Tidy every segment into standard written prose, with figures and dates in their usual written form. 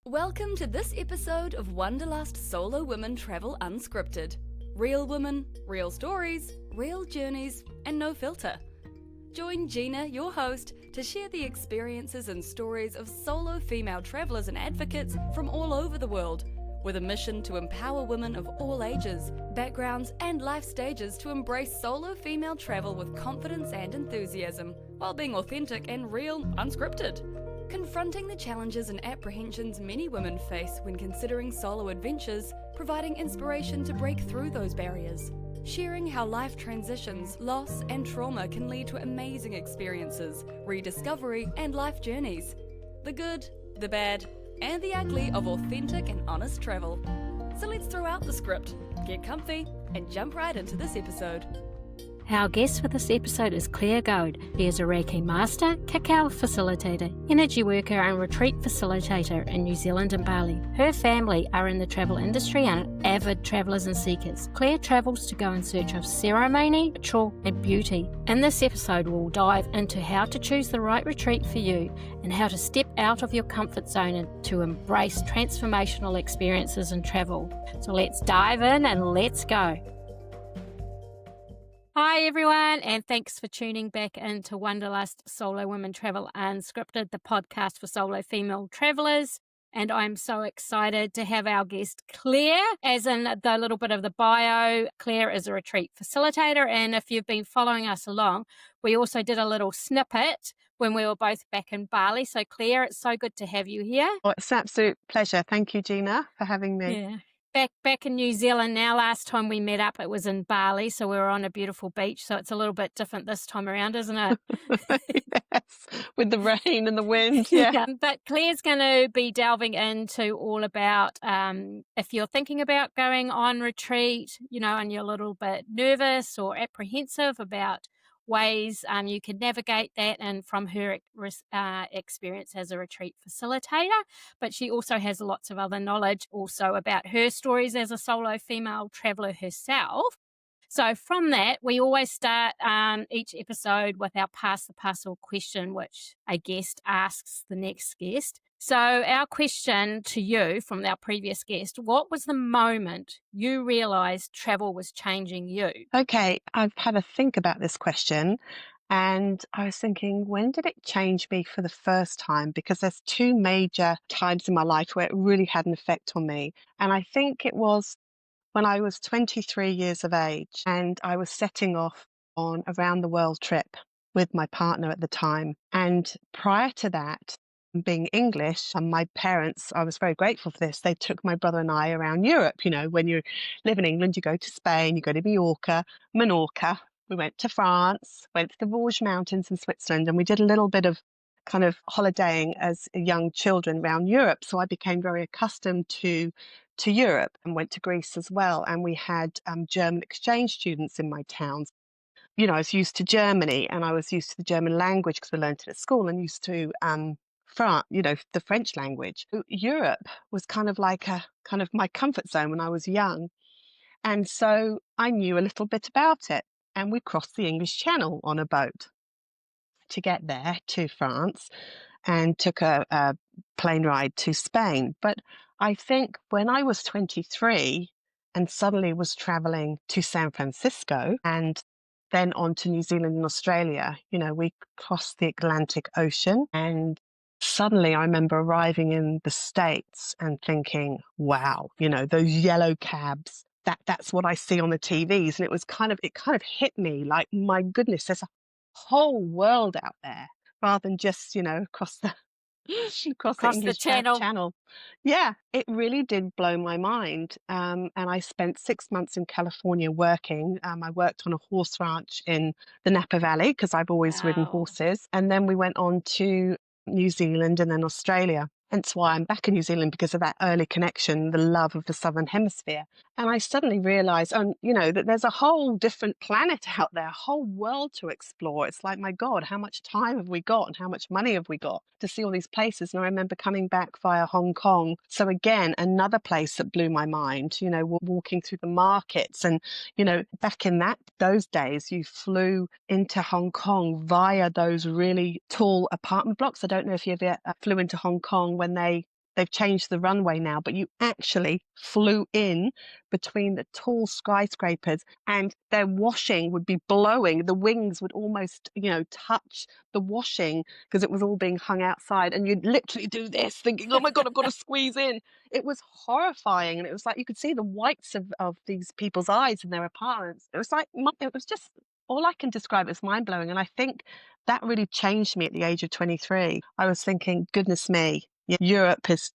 Welcome to this episode of Wanderlust Solo Women Travel Unscripted. Real women, real stories, real journeys, and no filter. Join Gina, your host, to share the experiences and stories of solo female travelers and advocates from all over the world, with a mission to empower women of all ages, backgrounds, and life stages to embrace solo female travel with confidence and enthusiasm, while being authentic and real, unscripted. Confronting the challenges and apprehensions many women face when considering solo adventures, providing inspiration to break through those barriers. Sharing how life transitions, loss, and trauma can lead to amazing experiences, rediscovery, and life journeys. The good, the bad, and the ugly of authentic and honest travel. So let's throw out the script, get comfy, and jump right into this episode. Our guest for this episode is Claire Goad. She is a Reiki master, cacao facilitator, energy worker and retreat facilitator in New Zealand and Bali. Her family are in the travel industry and are avid travellers and seekers. Claire travels to go in search of ceremony, ritual and beauty. In this episode, we'll dive into how to choose the right retreat for you and how to step out of your comfort zone and to embrace transformational experiences in travel. So let's dive in and let's go. Hi everyone, and thanks for tuning back into Wanderlust Solo Women Travel Unscripted, the podcast for solo female travellers. And I'm so excited to have our guest Claire. As in the little bit of the bio, Claire is a retreat facilitator, and if you've been following us along, we also did a little snippet when we were both back in Bali. So Claire, it's so good to have you here. Oh, it's an absolute pleasure. Thank you, Gina, for having me. Yeah. Back in New Zealand now. Last time we met up, it was in Bali, so we were on a beautiful beach. So it's a little bit different this time around, isn't it? Yes, with the rain and the wind. Yeah. But Claire's going to be delving into all about if you're thinking about going on retreat, and you're a little bit nervous or apprehensive about ways you can navigate that, and from her experience as a retreat facilitator. But she also has lots of other knowledge also about her stories as a solo female traveller herself. So from that, we always start each episode with our Pass the Parcel question, which a guest asks the next guest. So our question to you from our previous guest, what was the moment you realised travel was changing you? Okay, I've had a think about this question, and I was thinking, when did it change me for the first time? Because there's two major times in my life where it really had an effect on me. And I think it was when I was 23 years of age and I was setting off on a round the world trip with my partner at the time. And prior to that, being English, and my parents, I was very grateful for this. They took my brother and I around Europe. When you live in England, you go to Spain, you go to Menorca. We went to France, went to the Vosges Mountains in Switzerland, and we did a little bit of kind of holidaying as young children around Europe. So I became very accustomed to Europe and went to Greece as well. And we had German exchange students in my towns. I was used to Germany, and I was used to the German language because we learned it at school, and used to France, the French language. Europe was kind of like my comfort zone when I was young. And so I knew a little bit about it. And we crossed the English Channel on a boat to get there to France, and took a plane ride to Spain. But I think when I was 23 and suddenly was traveling to San Francisco and then on to New Zealand and Australia, we crossed the Atlantic Ocean, and suddenly I remember arriving in the States and thinking, wow, those yellow cabs, that's what I see on the TVs. And it kind of hit me like, my goodness, there's a whole world out there rather than just, across the English channel. Yeah, it really did blow my mind. And I spent 6 months in California working. I worked on a horse ranch in the Napa Valley because I've always ridden horses. And then we went on to New Zealand and then Australia. Hence why I'm back in New Zealand, because of that early connection, the love of the Southern Hemisphere. And I suddenly realised, that there's a whole different planet out there, a whole world to explore. It's like, my God, how much time have we got and how much money have we got to see all these places? And I remember coming back via Hong Kong. So again, another place that blew my mind, walking through the markets. And, back in those days, you flew into Hong Kong via those really tall apartment blocks. I don't know if you ever flew into Hong Kong when they they've changed the runway now, but you actually flew in between the tall skyscrapers, and their washing would be blowing. The wings would almost, touch the washing because it was all being hung outside. And you'd literally do this thinking, oh my God, I've got to squeeze in. It was horrifying. And it was like you could see the whites of these people's eyes in their apartments. It was like, it was just, all I can describe as mind blowing. And I think that really changed me at the age of 23. I was thinking, goodness me, Europe is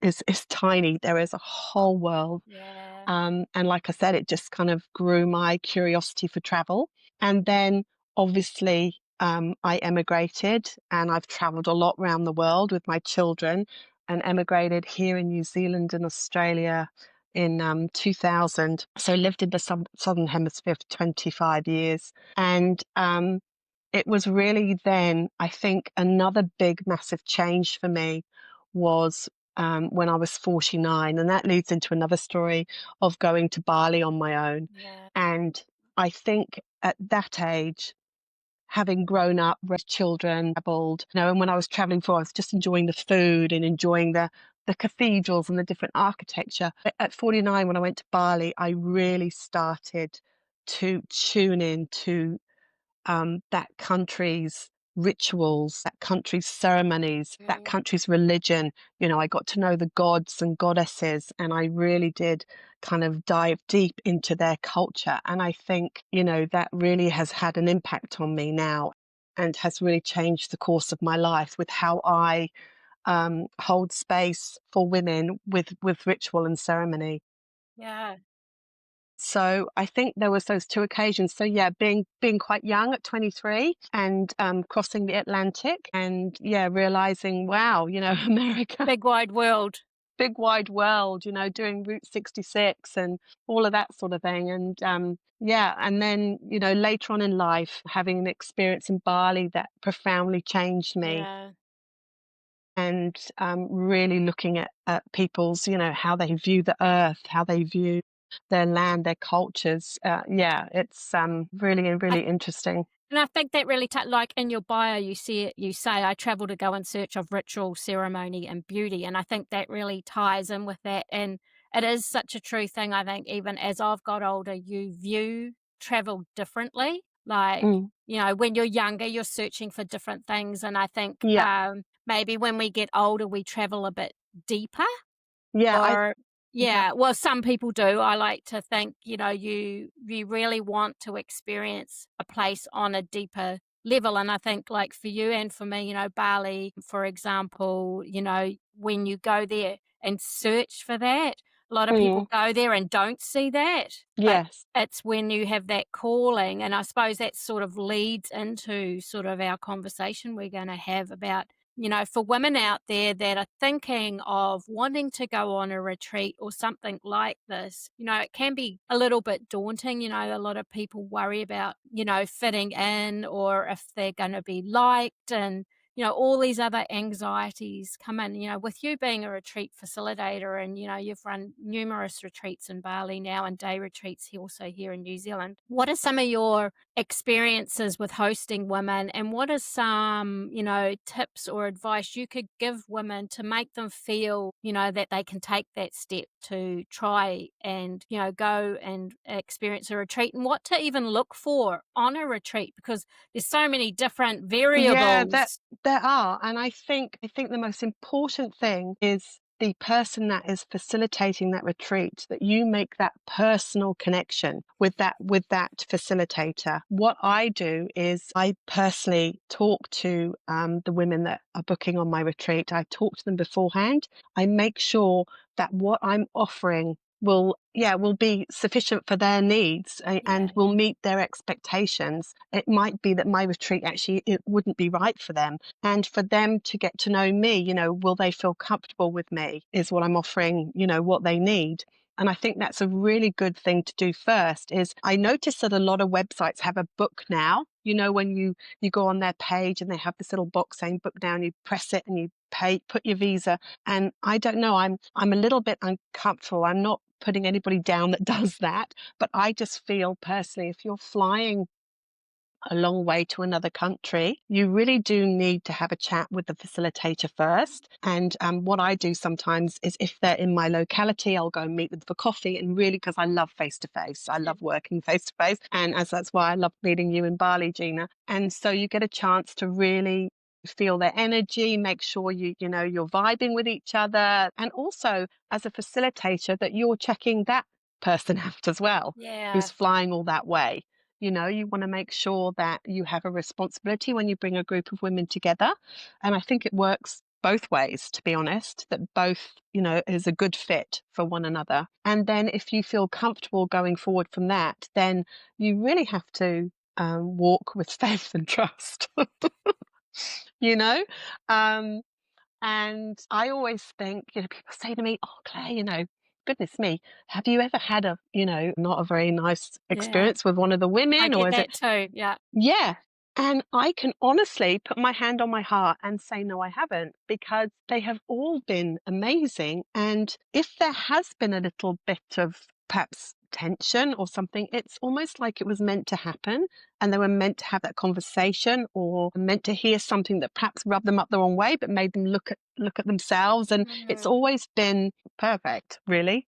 tiny. There is a whole world. Yeah. And like I said, it just kind of grew my curiosity for travel. And then obviously, I emigrated, and I've traveled a lot around the world with my children, and emigrated here in New Zealand and Australia in 2000. So lived in the Southern Hemisphere for 25 years. And it was really then, I think, another big, massive change for me was when I was 49. And that leads into another story of going to Bali on my own. Yeah. And I think at that age, having grown up with children, traveled, and when I was traveling I was just enjoying the food and enjoying the cathedrals and the different architecture. At 49, when I went to Bali, I really started to tune in to that country's rituals, that country's ceremonies, that country's religion. I got to know the gods and goddesses, and I really did kind of dive deep into their culture. And I think, that really has had an impact on me now, and has really changed the course of my life with how I hold space for women with ritual and ceremony. Yeah. So I think there was those two occasions. So yeah, being quite young at 23, and crossing the Atlantic, and realizing, wow, America, Big wide world. big wide world, doing Route 66 and all of that sort of thing. And and then, later on in life, having an experience in Bali that profoundly changed me. Yeah. And really looking at people's, how they view the earth, how they view their land, their cultures. It's really, I really interesting. And I think that really, like in your bio, you say, I travel to go in search of ritual, ceremony, and beauty. And I think that really ties in with that. And it is such a true thing. I think even as I've got older, you view travel differently. Like, Mm. when you're younger, you're searching for different things. And I think Yeah, maybe when we get older, we travel a bit deeper. yeah, Or yeah, yeah, well, some people do. I like to think, you really want to experience a place on a deeper level. And I think like for you and for me, Bali, for example, when you go there and search for that, a lot of people mm, go there and don't see that. But yes, it's when you have that calling. And I suppose that sort of leads into sort of our conversation we're going to have about, for women out there that are thinking of wanting to go on a retreat or something like this, it can be a little bit daunting. A lot of people worry about, fitting in, or if they're going to be liked, and, all these other anxieties come in. With you being a retreat facilitator, and, you've run numerous retreats in Bali now and day retreats also here in New Zealand. What are some of your experiences with hosting women, and what are some, tips or advice you could give women to make them feel, that they can take that step to try and, go and experience a retreat, and what to even look for on a retreat, because there's so many different yeah. variables. There are, and I think the most important thing is the person that is facilitating that retreat, that you make that personal connection with that facilitator. What I do is I personally talk to the women that are booking on my retreat. I talk to them beforehand. I make sure that what I'm offering will be sufficient for their needs, Yeah, and will meet their expectations. It might be that my retreat actually it wouldn't be right for them, and for them to get to know me, will they feel comfortable with me, is what I'm offering, what they need. And I think that's a really good thing to do first. Is I notice that a lot of websites have a book now. When you go on their page and they have this little box saying book now, and you press it and you pay, put your visa. And I don't know, I'm a little bit uncomfortable. I'm not putting anybody down that does that, but I just feel personally, if you're flying a long way to another country, you really do need to have a chat with the facilitator first. And what I do sometimes is, if they're in my locality, I'll go and meet them for coffee. And really, because I love face to face, I love working face to face. And that's why I love meeting you in Bali, Gina. And so you get a chance to really feel their energy, make sure you're vibing with each other. And also, as a facilitator, that you're checking that person out as well, Yeah. who's flying all that way. You want to make sure that you have a responsibility when you bring a group of women together. And I think it works both ways, to be honest, that both, is a good fit for one another. And then if you feel comfortable going forward from that, then you really have to walk with faith and trust, you know? Um, and I always think, people say to me, "Oh, Claire, goodness me, have you ever had not a very nice Yeah. experience with one of the I women, or get is it?" that too. Yeah. Yeah. And I can honestly put my hand on my heart and say, no, I haven't, because they have all been amazing. And if there has been a little bit of perhaps tension or something, it's almost like it was meant to happen, and they were meant to have that conversation, or meant to hear something that perhaps rubbed them up the wrong way, but made them look at themselves. And it's Mm. always been perfect, really.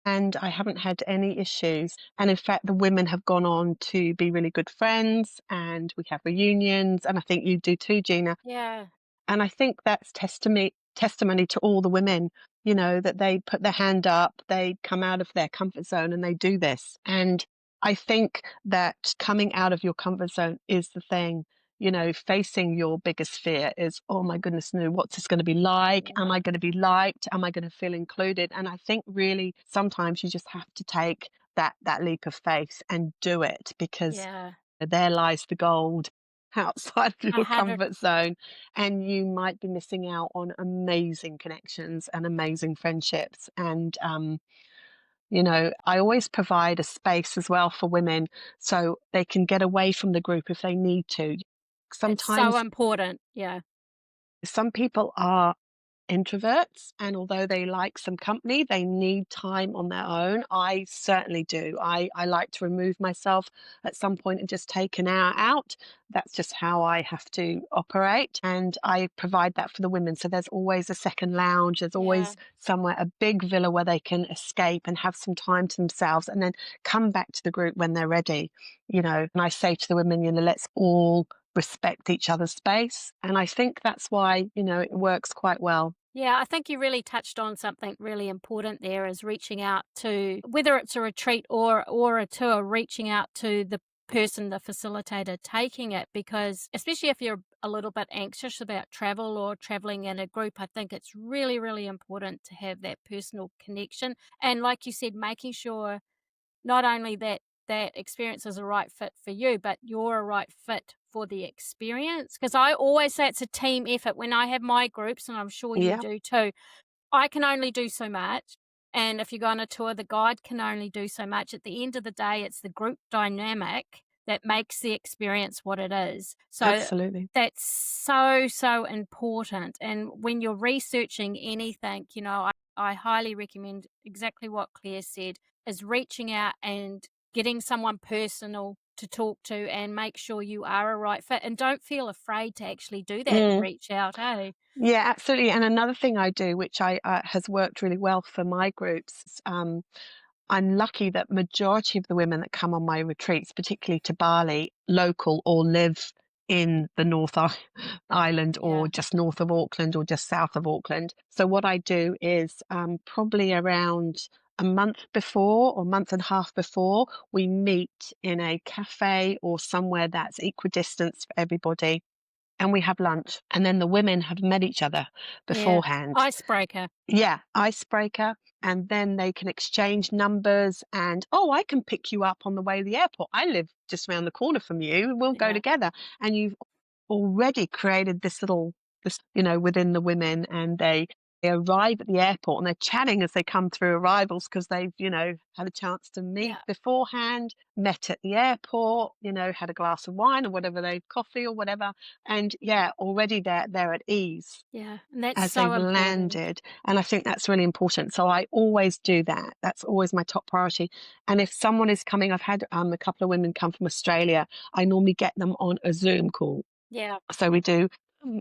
And I haven't had any issues. And in fact, the women have gone on to be really good friends, and we have reunions. And I think you do too, Gina. Yeah. And I think that's testimony to all the women, that they put their hand up, they come out of their comfort zone and they do this. And I think that coming out of your comfort zone is the thing. Facing your biggest fear is, oh my goodness, no, what's this going to be like? Am Yeah. I going to be liked? Am I going to feel included? And I think really sometimes you just have to take that leap of faith and do it, because Yeah. there lies the gold outside of your 100. comfort zone, and you might be missing out on amazing connections and amazing friendships. And I always provide a space as well for women, so they can get away from the group if they need to. It's so Sometimes important. Yeah. some people are introverts, and although they like some company, they need time on their own. I certainly do. I like to remove myself at some point and just take an hour out. That's just how I have to operate, and I provide that for the women. So there's always a second lounge, there's Yeah. always somewhere, a big villa where they can escape and have some time to themselves, and then come back to the group when they're ready. And I say to the women, let's all respect each other's space. And I think that's why, it works quite well. Yeah, I think you really touched on something really important there, is reaching out to, whether it's a retreat or a tour, reaching out to the person, the facilitator taking it, because especially if you're a little bit anxious about travel or traveling in a group, I think it's really, really important to have that personal connection. And like you said, making sure not only that that experience is a right fit for you, but you're a right fit for the experience. Because I always say it's a team effort. When I have my groups, and I'm sure you Yeah, do too, I can only do so much. And if you go on a tour, the guide can only do so much. At the end of the day, it's the group dynamic that makes the experience what it is. So absolutely. that's so, so important. And when you're researching anything, I highly recommend exactly what Claire said, is reaching out and getting someone personal to talk to, and make sure you are a right fit. And don't feel afraid to actually do that and Mm. reach out, hey? Yeah, absolutely. And another thing I do, which I has worked really well for my groups, I'm lucky that majority of the women that come on my retreats, particularly to Bali, local or live in the Island, or Yeah. just north of Auckland, or just south of Auckland. So what I do is, probably around a month before, or month and a half before, we meet in a cafe or somewhere that's equidistant for everybody, and we have lunch. And then the women have met each other Yeah. beforehand. Icebreaker. Yeah, icebreaker. And then they can exchange numbers, and, oh, I can pick you up on the way to the airport. I live just around the corner from you. We'll go Yeah. together. And you've already created this, within the women, and they they arrive at the airport and they're chatting as they come through arrivals because they've, had a chance to meet Yeah. beforehand, met at the airport, had a glass of wine or whatever, coffee or whatever. And yeah, already they're at ease Yeah. And that's as so they've important. landed. And I think that's really important. So I always do that. That's always my top priority. And if someone is coming, I've had a couple of women come from Australia, I normally get them on a Zoom call. Yeah. So we do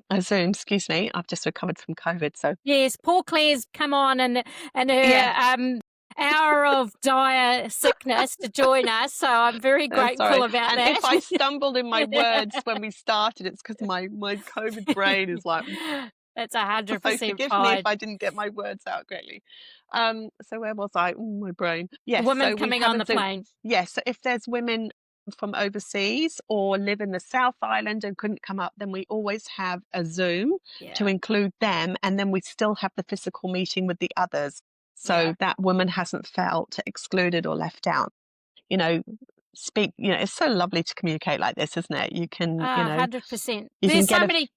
a Zoom, excuse me. I've just recovered from COVID. So Yes, poor Claire's come on and yeah, her hour of dire sickness to join us. So I'm very grateful sorry. about And that. if I stumbled in my words when we started, it's because my COVID brain is like, That's so 100% forgive me if fine. I didn't get my words out correctly. So where was I? Oh, my brain. A Yes, woman so we coming have on a the Zoom. plane. Yes, so if there's women from overseas or live in the South Island and couldn't come up, then we always have a Zoom to Yeah. include them, and then we still have the physical meeting with the others, Yeah. so that woman hasn't felt excluded or left out. You know, it's so lovely to communicate like this, isn't it? You can, 100%. you can There's get so a many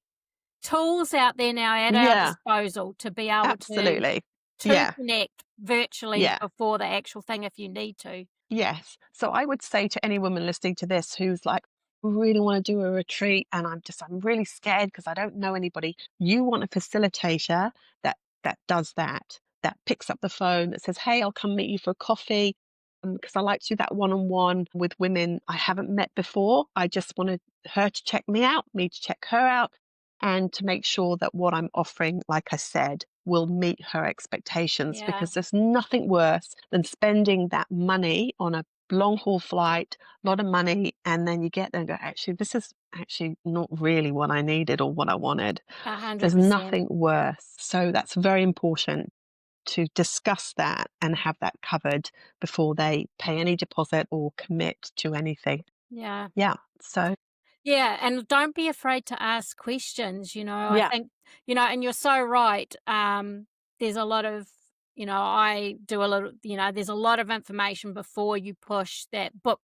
tools out there now at our yeah, disposal to be able absolutely. to Yeah. connect virtually Yeah. before the actual thing if you need to. Yes. So I would say to any woman listening to this who's like, really want to do a retreat and I'm really scared because I don't know anybody. You want a facilitator that does that picks up the phone, that says, hey, I'll come meet you for a coffee. Because I like to do that one-on-one with women I haven't met before. I just wanted her to check me out, me to check her out, and to make sure that what I'm offering, like I said, will meet her expectations, Yeah. because there's nothing worse than spending that money on a long haul flight, a lot of money, and then you get there and go, actually, this is actually not really what I needed or what I wanted. There's 100%. nothing worse. So that's very important to discuss that and have that covered before they pay any deposit or commit to anything. Yeah. Yeah. So, Yeah, and don't be afraid to ask questions, I yeah, think, and you're so right. There's a lot of, I do a little, there's a lot of information before you push that book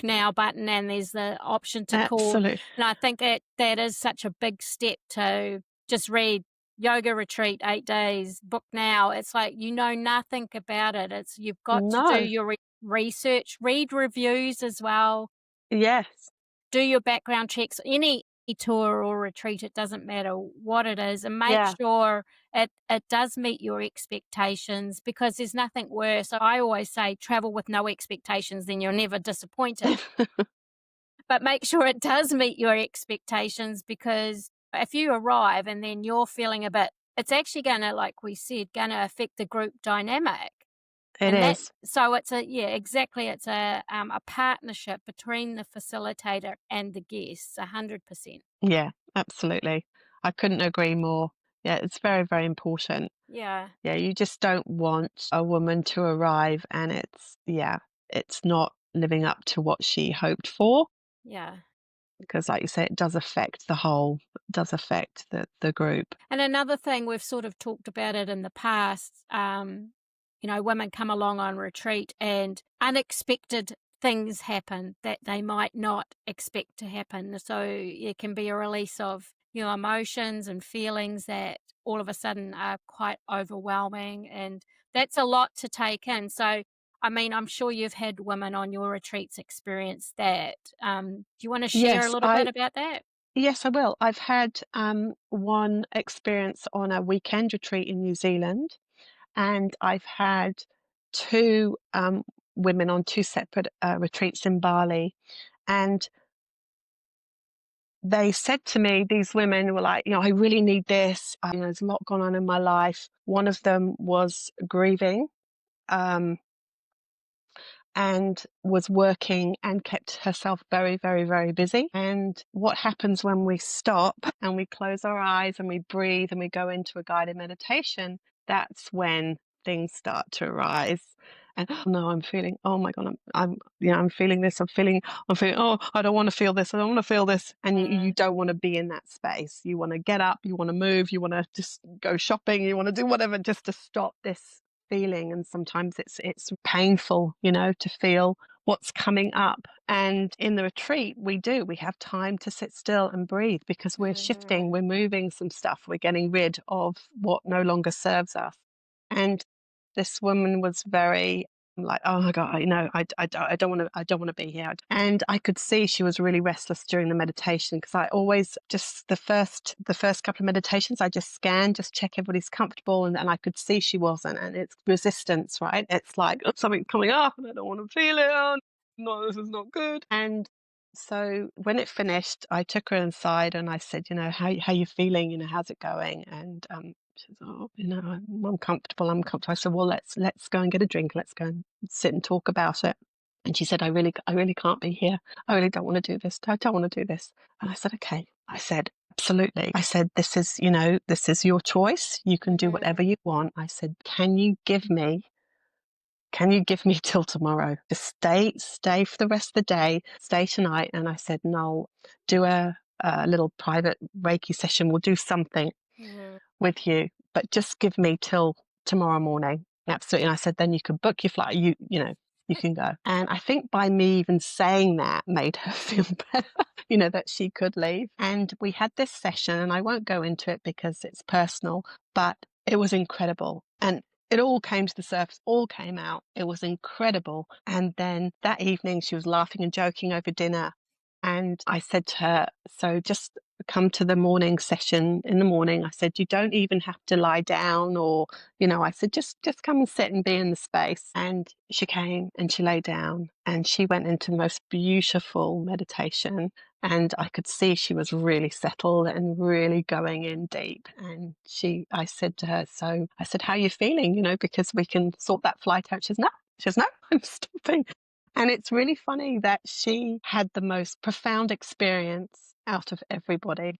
now button, and there's the option to call. absolutely. And I think that is such a big step to just read yoga retreat 8 days, book now. It's like, nothing about it. You've got to do No. your research, read reviews as well, Yes. do your background checks, any tour or retreat, it doesn't matter what it is, and make Yeah. sure it does meet your expectations, because there's nothing worse. I always say travel with no expectations, then you're never disappointed. But make sure it does meet your expectations, because if you arrive and then you're feeling a bit, it's actually going to, like we said, going to affect the group dynamic. It And that, is. so it's exactly. It's a partnership between the facilitator and the guests, 100%. Yeah, absolutely. I couldn't agree more. Yeah, it's very, very important. Yeah, Yeah, you just don't want a woman to arrive and it's not living up to what she hoped for, yeah. because like you say, it does affect does affect the group. And another thing, we've sort of talked about it in the past. Women come along on retreat and unexpected things happen that they might not expect to happen. So it can be a release of emotions and feelings that all of a sudden are quite overwhelming, and that's a lot to take in. So, I mean, I'm sure you've had women on your retreats experience that. Do you want to share a Yes, little bit about that? yes, I will. I've had one experience on a weekend retreat in New Zealand, and I've had two women on two separate retreats in Bali. And they said to me, these women were like, I really need this. There's a lot going on in my life. One of them was grieving, um, and was working and kept herself very, very, very busy. And what happens when we stop and we close our eyes and we breathe and we go into a guided meditation, that's when things start to arise. And no, I'm feeling, oh my God, I'm feeling this. I'm feeling, oh, I don't want to feel this. I don't want to feel this. And you don't want to be in that space. You want to get up, you want to move, you want to just go shopping, you want to do whatever just to stop this feeling. And sometimes it's painful, to feel what's coming up. And in the retreat, we have time to sit still and breathe because we're shifting, we're moving some stuff, we're getting rid of what no longer serves us. And this woman was very like, oh my God, I don't want to, I don't want to be here. And I could see she was really restless during the meditation because I always just the first couple of meditations, I just scan, just check everybody's comfortable, and I could see she wasn't. And it's resistance, right? It's like, oh, something's coming up and I don't want to feel it. Oh, no, this is not good. And so when it finished, I took her inside and I said, how you feeling? How's it going? And she said, oh, I'm comfortable. I'm comfortable. I said, well, let's go and get a drink. Let's go and sit and talk about it. And she said, I really can't be here. I really don't want to do this. I don't want to do this. And I said, okay. I said, absolutely. I said, this is your choice. You can do whatever you want. I said, can you give me till tomorrow? Just stay for the rest of the day, stay tonight. And I said, no, do a little private Reiki session. We'll do something with you, but just give me till tomorrow morning. Absolutely. And I said, then you can book your flight. You can go. And I think by me even saying that made her feel better, that she could leave. And we had this session, and I won't go into it because it's personal, but it was incredible. And it all came to the surface, all came out. It was incredible. And then that evening she was laughing and joking over dinner. And I said to her, so just come to the morning session in the morning. I said, you don't even have to lie down or, I said, just come and sit and be in the space. And she came and she lay down and she went into the most beautiful meditation. And I could see she was really settled and really going in deep. And I said to her, how are you feeling? Because we can sort that flight out. She says, no, I'm stopping. And it's really funny that she had the most profound experience out of everybody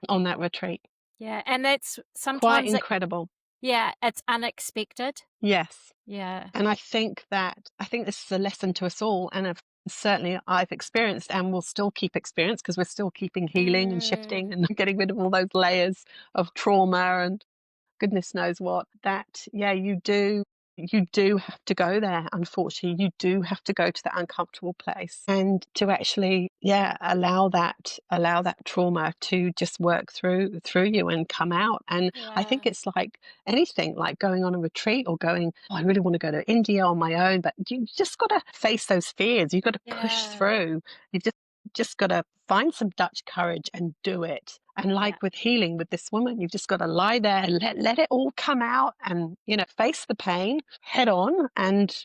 on that retreat. Yeah. And that's Quite sometimes incredible. it's unexpected. Yes. Yeah. And I think this is a lesson to us all. And certainly I've experienced and will still keep experience because we're still keeping healing and shifting and getting rid of all those layers of trauma and goodness knows what, that, you do have to go there. Unfortunately, you do have to go to that uncomfortable place and to actually, allow that trauma to just work through you and come out. And I think it's like anything, like going on a retreat or going, I really want to go to India on my own, but you just got to face those fears. You've got to push through. You've just got to find some Dutch courage and do it. And like with healing with this woman, you've just got to lie there and let it all come out and, face the pain head on. And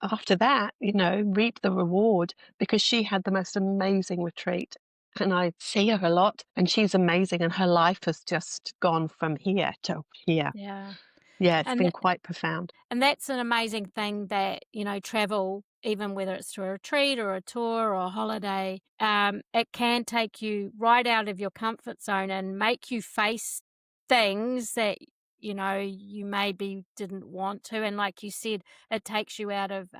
after that, reap the reward, because she had the most amazing retreat. And I see her a lot and she's amazing. And her life has just gone from here to here. Yeah. Yeah, it's And been quite profound. And that's an amazing thing that, travel, even whether it's to a retreat or a tour or a holiday, it can take you right out of your comfort zone and make you face things that, you maybe didn't want to. And like you said, it takes you out of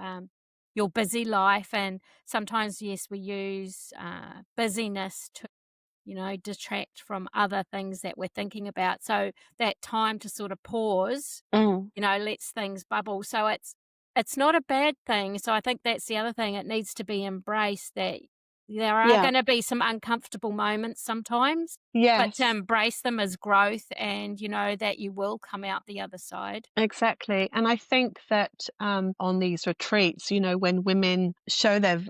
your busy life. And sometimes, yes, we use busyness to detract from other things that we're thinking about. So that time to sort of pause, lets things bubble. So it's not a bad thing. So I think that's the other thing. It needs to be embraced that there are going to be some uncomfortable moments sometimes, but to Yes. embrace them as growth and, that you will come out the other side. Exactly. And I think that on these retreats, when women show their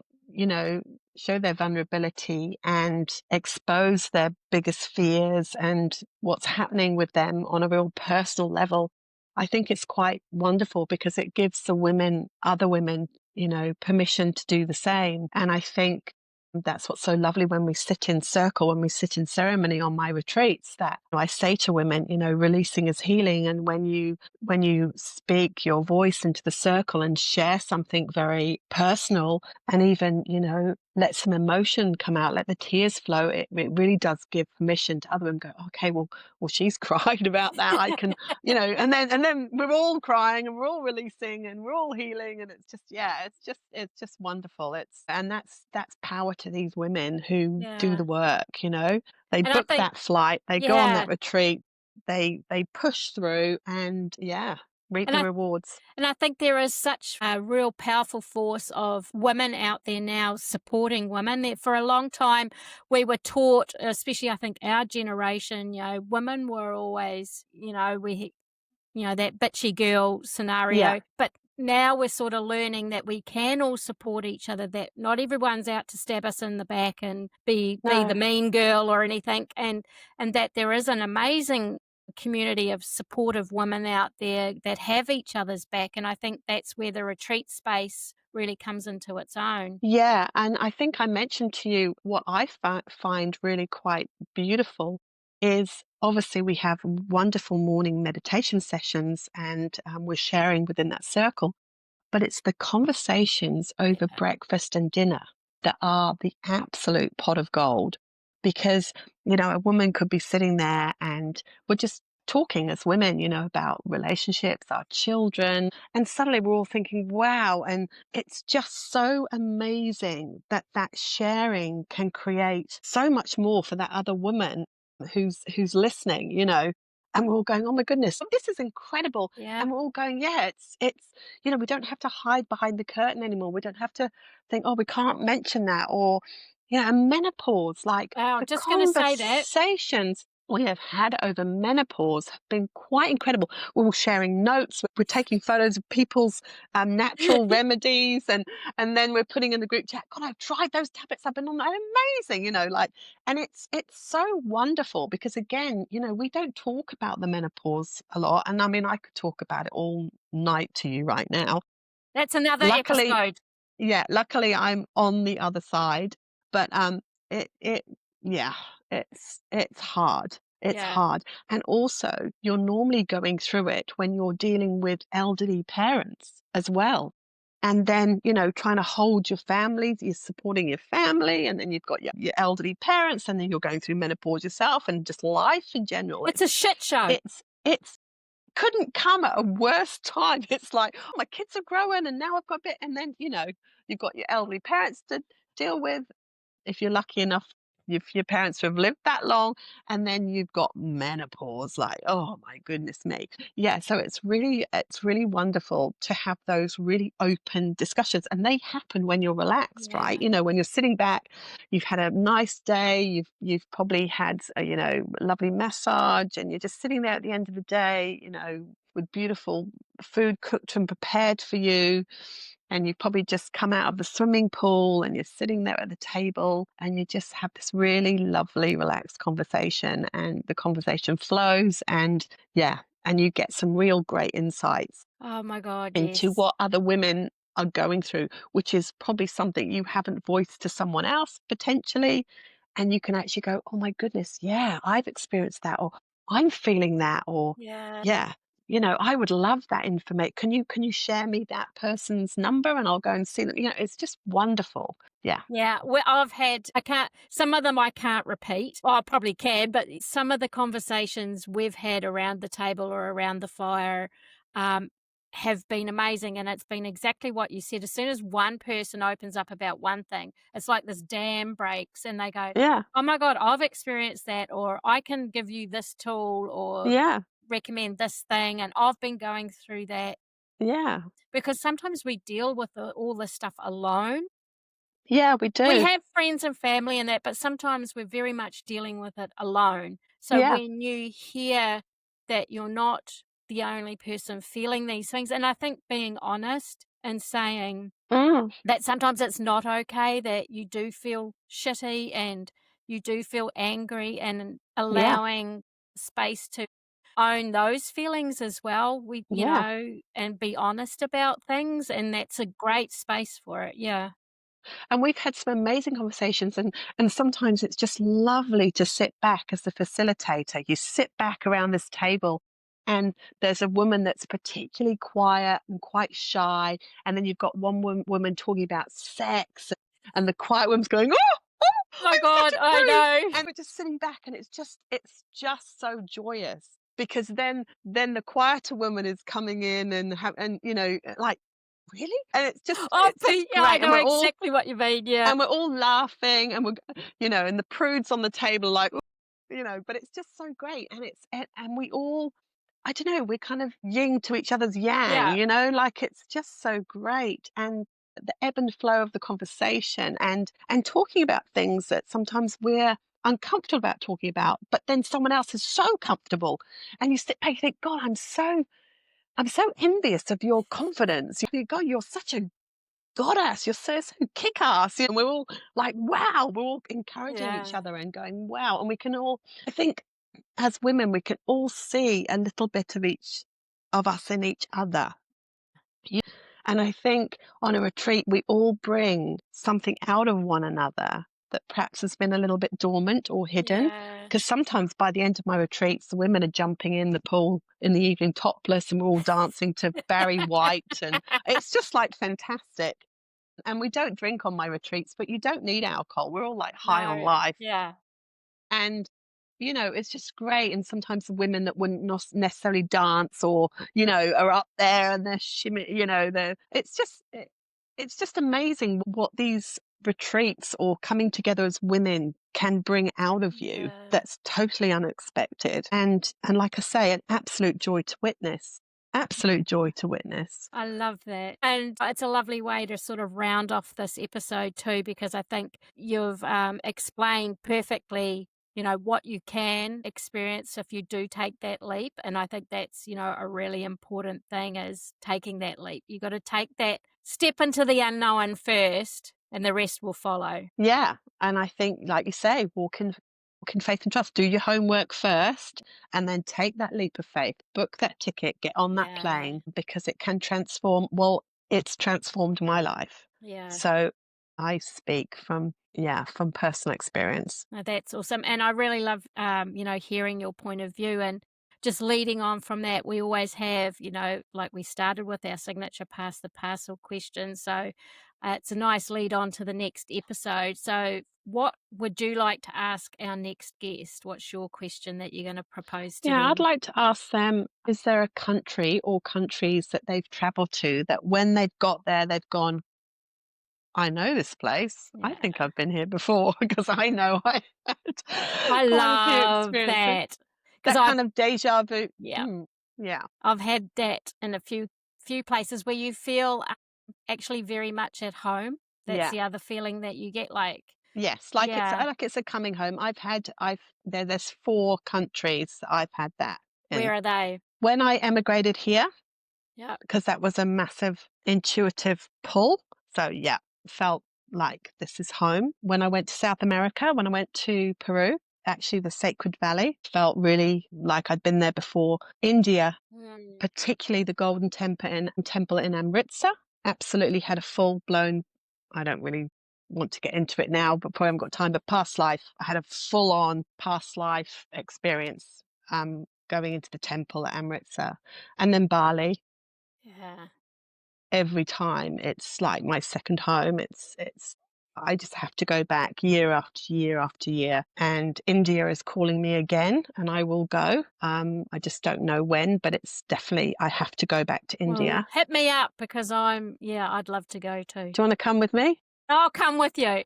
vulnerability and expose their biggest fears and what's happening with them on a real personal level, I think it's quite wonderful because it gives other women, permission to do the same. And I think that's what's so lovely when we sit in circle, when we sit in ceremony on my retreats, that I say to women, releasing is healing. And when you speak your voice into the circle and share something very personal and even, let some emotion come out, let the tears flow, it really does give permission to other women go, okay, well, she's cried about that. I can, and then we're all crying and we're all releasing and we're all healing. And it's just wonderful. That's power to these women who do the work, they And book that flight, they go on that retreat, they push through and reap And the I rewards. And I think there is such a real powerful force of women out there now supporting women. That for a long time, we were taught, especially I think our generation, women were always, that bitchy girl Yeah. scenario. But now we're sort of learning that we can all support each other, that not everyone's out to stab us in the back and be the No. mean girl or anything, and that there is an amazing community of supportive women out there that have each other's back. And I think that's where the retreat space really comes into its own. Yeah, and I think I mentioned to you what I find really quite beautiful is obviously we have wonderful morning meditation sessions and we're sharing within that circle, but it's the conversations over breakfast and dinner that are the absolute pot of gold. Because, a woman could be sitting there and we're just talking as women, about relationships, our children, and suddenly we're all thinking, wow. And it's just so amazing that that sharing can create so much more for that other woman who's listening, and we're all going, oh my goodness, this is incredible. Yeah. And we're all going, yeah, it's we don't have to hide behind the curtain anymore. We don't have to think, oh, we can't mention that. Or, and menopause, like Wow, the just going to say that. conversations we have had over menopause have been quite incredible. We're all sharing notes. We're taking photos of people's natural remedies, and then we're putting in the group chat. God, I've tried those tablets. I've been on. They're amazing, like. And it's so wonderful because again, we don't talk about the menopause a lot. And I mean, I could talk about it all night to you right now. That's another Luckily, episode. yeah, luckily I'm on the other side, but it yeah, it's hard. It's Yeah. hard. And also you're normally going through it when you're dealing with elderly parents as well. And then, trying to hold your family, you're supporting your family, and then you've got your elderly parents, and then you're going through menopause yourself and just life in general. It's a shit show. It's couldn't come at a worse time. It's like, oh, my kids are growing and now I've got a bit, and then, you've got your elderly parents to deal with if you're lucky enough, if your parents have lived that long, and then you've got menopause, like, oh my goodness me. Yeah, so it's really wonderful to have those really open discussions, and they happen when you're relaxed, Yeah. right? When you're sitting back, you've had a nice day, you've probably had a, lovely massage, and you're just sitting there at the end of the day, with beautiful food cooked and prepared for you, and you've probably just come out of the swimming pool and you're sitting there at the table and you just have this really lovely relaxed conversation, and the conversation flows, and yeah, and you get some real great insights Oh my God, into yes. what other women are going through, which is probably something you haven't voiced to someone else potentially. And you can actually go, oh my goodness, yeah, I've experienced that, or I'm feeling that, or Yeah. yeah, I would love that information. Can you share me that person's number and I'll go and see them? It's just wonderful. Yeah. Yeah, well, some of them I can't repeat. Well, I probably can, but some of the conversations we've had around the table or around the fire um, have been amazing. And it's been exactly what you said. As soon as one person opens up about one thing, it's like this dam breaks and they go, Yeah. oh my God, I've experienced that, or I can give you this tool or Yeah. recommend this thing. And I've been going through that, Yeah. because sometimes we deal with all this stuff alone. Yeah, we We do. have friends and family and that, but sometimes we're very much dealing with it alone. So Yeah. when you hear that you're not the only person feeling these things, and I think being honest and saying Mm, that sometimes it's not okay, that you do feel shitty and you do feel angry, and yeah. allowing space to own those feelings as well. Yeah. And be honest about things. And that's a great space for it. Yeah. And we've had some amazing conversations, and sometimes it's just lovely to sit back as the facilitator. You sit back around this table and there's a woman that's particularly quiet and quite shy, and then you've got one woman talking about sex, and the quiet woman's going, oh, Oh my I'm such God, a I prude. know. And we're just sitting back, and it's just so joyous, because then the quieter woman is coming in and like, really? And Oh, it's just yeah, I great. know exactly what you mean. Yeah. And we're all laughing, and and the prudes on the table, like, but it's just so great. And we all I don't know, we're kind of yin to each other's yang, Yeah. you know, like it's just so great. And the ebb and flow of the conversation and talking about things that sometimes we're uncomfortable about talking about, but then someone else is so comfortable. And you sit back and think, God, I'm so envious of your confidence. You think, God, you're such a goddess, you're so kick-ass. And we're all like, wow, we're all encouraging each Yeah. other and going, wow. And we can all, I think, as women, we can all see a little bit of each of us in each other. Yeah. And I think on a retreat, we all bring something out of one another that perhaps has been a little bit dormant or hidden. Yeah. Because sometimes by the end of my retreats, the women are jumping in the pool in the evening topless and we're all dancing to Barry White. And it's just like fantastic. And we don't drink on my retreats, but you don't need alcohol. We're all like high on No. life. Yeah. And, it's just great. And sometimes the women that wouldn't necessarily dance or, are up there and they're shimmy, it's just amazing what these retreats or coming together as women can bring out of you Yeah. that's totally unexpected. And like I say, an absolute joy to witness. Absolute joy to witness. I love that. And it's a lovely way to sort of round off this episode too, because I think you've explained perfectly, what you can experience if you do take that leap. And I think that's, a really important thing is taking that leap. You got to take that step into the unknown first and the rest will follow. Yeah. And I think, like you say, walk in faith and trust. Do your homework first and then take that leap of faith. Book that ticket, get on that Yeah. plane because it can transform. Well, it's transformed my life. Yeah. So I speak from personal experience. No, that's awesome. And I really love, hearing your point of view and just leading on from that. We always have, like we started with our signature pass the parcel question. So it's a nice lead on to the next episode. So what would you like to ask our next guest? What's your question that you're going to propose to Yeah, I'd them? like to ask them, is there a country or countries that they've traveled to that when they've got there, they've gone, I know this place. I Yeah. think I've been here before because I know I had I quite a few love experiences. that because That kind of deja vu. yeah, Yeah. I've had that in a few places where you feel actually very much at home. That's Yeah. the other feeling that you get, like, Yes. yeah. Like it's a coming home. There's 4 countries that I've had that in. Where are they? When I emigrated here, Yeah. because that was a massive intuitive pull. So yeah, felt like this is home. When I went to South America, when I went to Peru, actually the Sacred Valley felt really like I'd been there before. India, Mm. particularly the Golden Temple in Amritsar, absolutely had a full blown. I don't really want to get into it now, but probably haven't got time. But past life, I had a full on past life experience. Going into the temple at Amritsar, and then Bali, Yeah. every time it's like my second home. It's I just have to go back year after year after year. And India is calling me again and I will go. I just don't know when, but it's definitely I have to go back to Well, India. hit me up because I'd love to go too. Do you want to come with me? I'll come with you.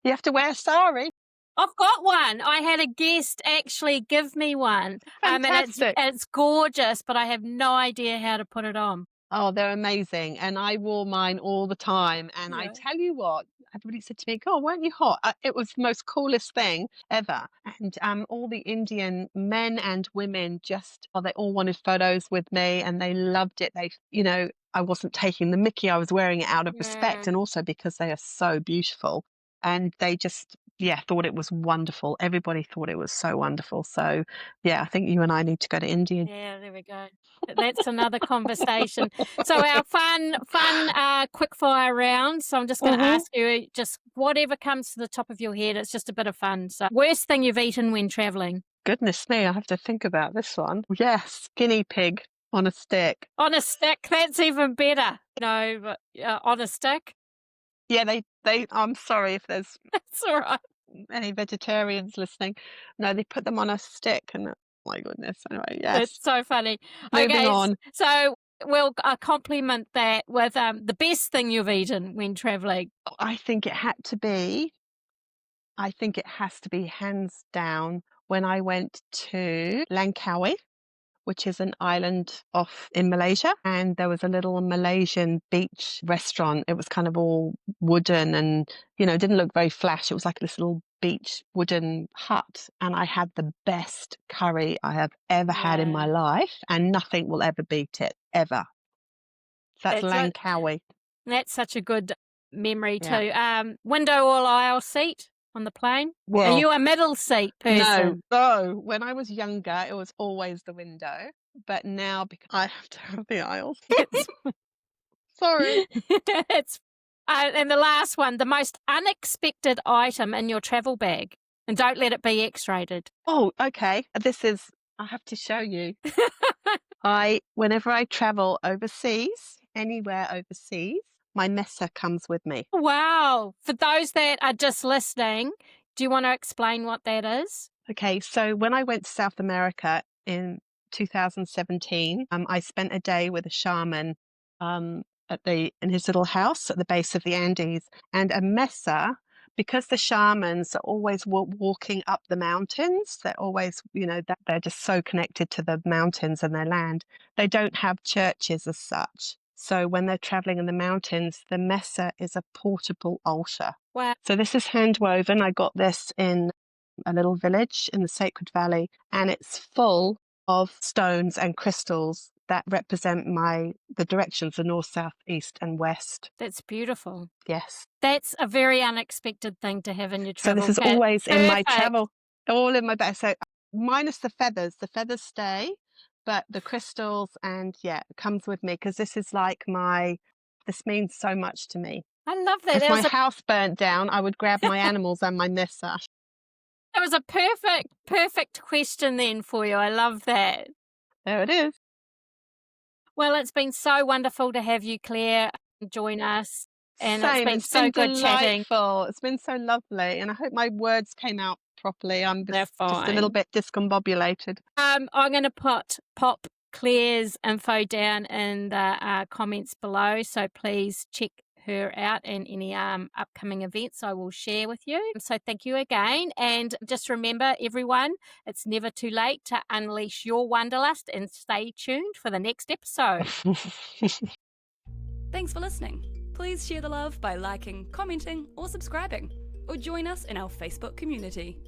You have to wear a sari. I've got one. I had a guest actually give me one. And Fantastic. it's gorgeous, but I have no idea how to put it on. Oh, they're amazing. And I wore mine all the time. And I Yeah. tell you what, everybody said to me, God, weren't you hot? It was the most coolest thing ever. And all the Indian men and women they all wanted photos with me and they loved it. I wasn't taking the mickey. I was wearing it out of respect Yeah. and also because they are so beautiful. And they just, thought it was wonderful. Everybody thought it was so wonderful. So, I think you and I need to go to India. Yeah, there we go. That's another conversation. So our fun quick fire round. So I'm just going to ask you just whatever comes to the top of your head. It's just a bit of fun. So worst thing you've eaten when traveling? Goodness me, I have to think about this one. Yes, guinea pig on a stick. On a stick, that's even better. No, but on a stick. Yeah, I'm sorry if there's That's all right. any vegetarians listening. No, they put them on a stick and oh my goodness. Anyway, yes. That's so funny. Moving on. So we'll compliment that with the best thing you've eaten when traveling. I think it has to be hands down when I went to Langkawi which is an island off in Malaysia. And there was a little Malaysian beach restaurant. It was kind of all wooden and, didn't look very flash. It was like this little beach wooden hut. And I had the best curry I have ever had in my life. And nothing will ever beat it, ever. So that's Langkawi. That's such a good memory too. Window or aisle seat on the plane? Well, are you a middle seat person? No. When I was younger, it was always the window. But now, because I have to have the aisles. Sorry. And the last one, the most unexpected item in your travel bag. And don't let it be X-rated. Oh, okay. I have to show you. Whenever I travel overseas, anywhere overseas, my mesa comes with me. Wow. For those that are just listening, do you want to explain what that is? Okay, so when I went to South America in 2017, I spent a day with a shaman in his little house at the base of the Andes. And a mesa, because the shamans are always walking up the mountains, they're always, they're just so connected to the mountains and their land. They don't have churches as such. So when they're traveling in the mountains, the mesa is a portable altar. Wow. So this is hand woven. I got this in a little village in the Sacred Valley, and it's full of stones and crystals that represent the directions, the north, south, east, and west. That's beautiful. Yes. That's a very unexpected thing to have in your travel. So this is always in my travel, all in my bag. So minus the feathers stay, but the crystals it comes with me because this is like this means so much to me. I love that. If my house burnt down, I would grab my animals and my mesa. That was a perfect question then for you. I love that. There it is. Well, it's been so wonderful to have you, Claire, join us. And Same. It's been good chatting. It's been so lovely. And I hope my words came out properly. I'm just a little bit discombobulated. I'm going to pop Claire's info down in the comments below. So please check her out and any upcoming events I will share with you. So thank you again. And just remember, everyone, it's never too late to unleash your wanderlust, and stay tuned for the next episode. Thanks for listening. Please share the love by liking, commenting, or subscribing, or join us in our Facebook community.